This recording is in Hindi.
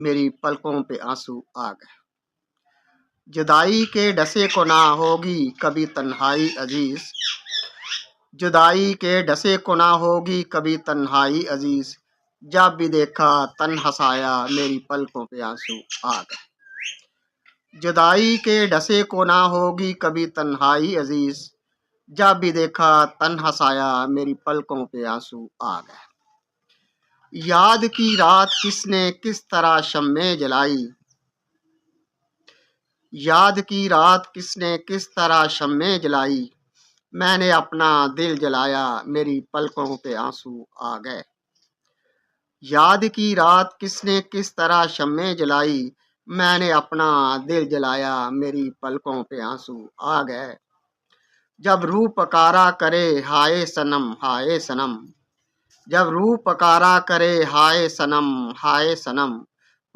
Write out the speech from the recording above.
मेरी पलकों पे आंसू आ गए। जुदाई के डसे को ना होगी कभी तन्हाई अजीज, जुदाई के डसे को ना होगी कभी तन्हाई अजीज, जब भी देखा तन हसाया मेरी पलकों पे आंसू आ गए। जुदाई के डसे को ना होगी कभी तन्हाई अजीज, जब भी देखा तन हसाया मेरी पलकों पे आंसू आ गए। याद की रात किसने किस तरह शम्मे जलाई, याद की रात किसने किस तरह शम्मे जलाई, मैंने अपना दिल जलाया मेरी पलकों पे आंसू आ गए। याद की रात किसने किस तरह शम्मे जलाई, मैंने अपना दिल जलाया मेरी पलकों पे आंसू आ गए। जब रूह पकारा करे हाय सनम हाय सनम, जब रूह पकारा करे हाय सनम हाय सनम,